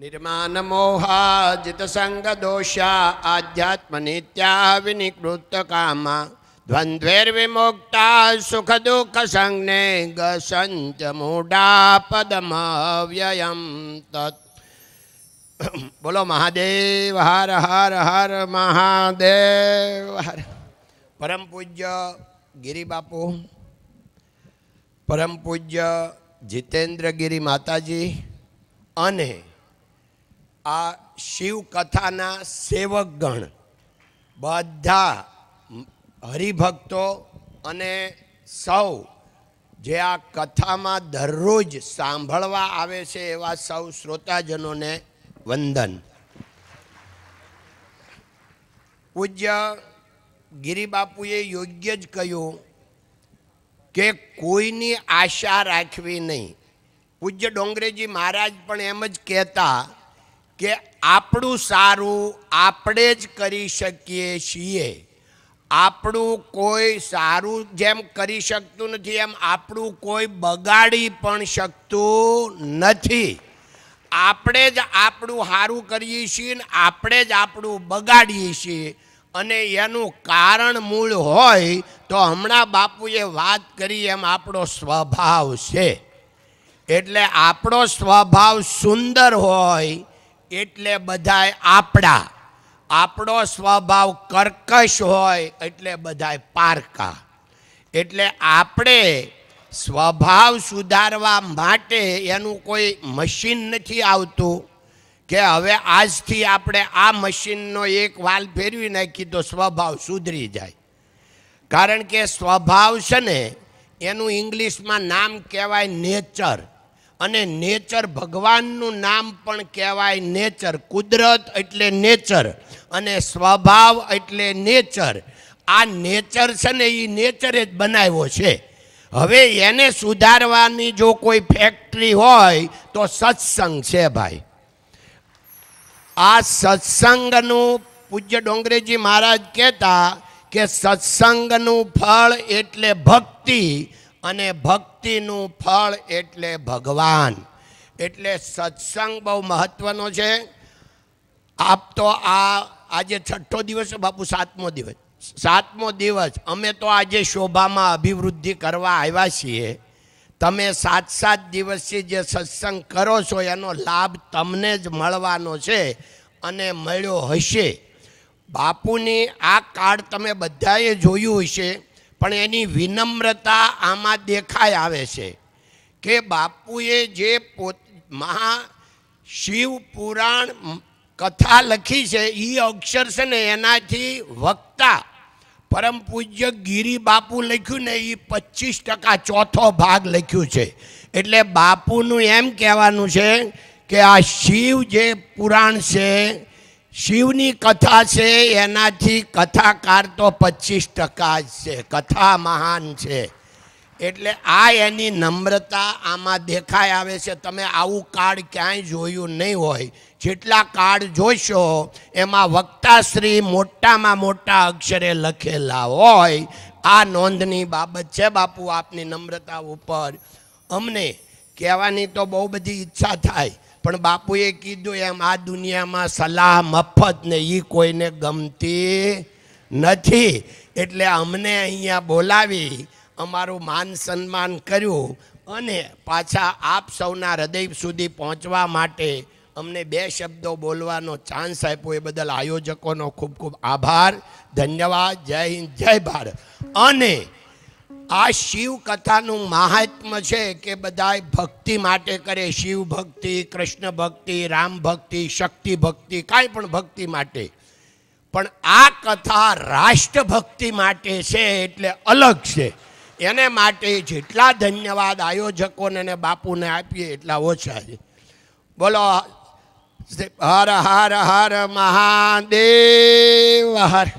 निर्माण मोहाजित संग दोषा आध्यात्म नित्या विनिकृत कामा द्वंद्वैर्विमुक्ता सुख दुख संज्ञे गसंच मूढ़ा पदमव्ययं तत्। बोलो महादेव हर हर हर महादेव हर। परम पूज्य गिरी बापू, परम पूज्य जितेन्द्र गिरी माताजी अने आ शिव कथाना सेवकगण बधा हरिभक्तो अने सौ जे आ कथा में दररोज सांभळवा आवे छे एवा सौ श्रोताजनों ने वंदन। पूज्य गिरी बापुए योग्य ज कह्युं के कोईनी आशा राखवी नहीं। पूज्य डोंगरेजी महाराज पण एम ज कहता के आपणुं सारूं आपणे ज करी शकीए छीए। आपणुं कोई सारूं जेम करी शकतुं नथी एम आपणुं कोई बगाड़ी पण शकतुं नथी। आपणे ज आपणुं हारूं करीए छीए ने आपणे ज आपणुं बगाड़ीए छीए अने एनुं कारण मूळ होय तो हमणां बापुए वात करी एम आपणो स्वभाव छे। एटले आपणो स्वभाव सुंदर होय एटले बधाय आपड़ा, आपणो स्वभाव कर्कश होय एटले बधाय पारका। एटले आपणे स्वभाव सुधारवा माटे एनुं कोई मशीन नथी आवतुं के हवे आजथी आपणे आ मशीननो एक वाल फेरवी नाखी तो स्वभाव सुधरी जाय। कारण के स्वभाव छे ने एनुं इंग्लिश में नाम कहेवाय नेचर अने नेचर भगवाननुं नाम पण कहेवाय नेचर। कुदरत एटले नेचर अने स्वभाव एटले नेचर। आ नेचर छे ने ई नेचरे ज बनाव्यो छे। हवे एने सुधारवानी जो कोई फैक्टरी होय तो सत्संग छे भाई। आ सत्संगनुं पूज्य डोंगरेजी महाराज कहता के सत्संगनुं फळ एटले भक्ति अने भक्तिनुं फळ एटले भगवान। एटले सत्संग बहु महत्वनो छे। आप तो आजे छठो दिवस बापू सातमो दिवस अमे तो आजे शोभा में अभिवृद्धि करवा आव्या छीए। तमे 7 दिवसीय जे सत्संग करो छो एनो लाभ तमने ज मळवानो छे अने मळ्यो हशे। बापूनी आ कार्ड तमे बधाए जोयुं हशे पण एनी विनम्रता आमां देखाय आवे छे के बापूए जे महा शिव पुराण कथा लखी छे ई अक्षर छे ने एनाथी वक्ता परम पूज्य गिरी बापू लख्युं ने ई 25% चौथो भाग लख्युं छे। एटले बापूनुं एम कहेवानुं छे के आ शिव जे पुराण छे शिवनी कथा छे एनाथी कथाकार तो 25% छे। कथा महान छे। एटले आ एनी नम्रता आमां देखाय आवे छे। तमे आवुं कार्ड क्यांय जोयुं नहीं होय। जेटला कार्ड जोशो एमां वक्ताश्री मोटामां मोटा अक्षरे लखेला होय। आ नोंधनी बाबत छे बापू आपनी नम्रता उपर। अमने कहेवानी तो बहु बधी इच्छा थाय पण बापूए कीधुं एम आ दुनिया में सलाह मफत ने ई कोईने गमती नथी। एटले अमने अहींया बोलावी अमारुं मान सन्मान कर्युं अने पाछा आप सौना हृदय सुधी पहोंचवा माटे अमने 2 शब्दों बोलवानो चांस आप्यो ए बदल आयोजकोनो खूब खूब आभार, धन्यवाद। जय हिंद, जय भारत। अने आ शिव कथानुं महात्म्य छे के बधाय भक्ति माटे करे। शिव भक्ति, कृष्ण भक्ति, राम भक्ति, शक्ति भक्ति, कांई पण भक्ति माटे। पण आ कथा राष्ट्र भक्ति माटे छे एटले अलग छे। एने माटे जेटला धन्यवाद आयोजकोने ने बापूने आपीए एटला ओछा छे। बोलो हर हर हर महादेव हर।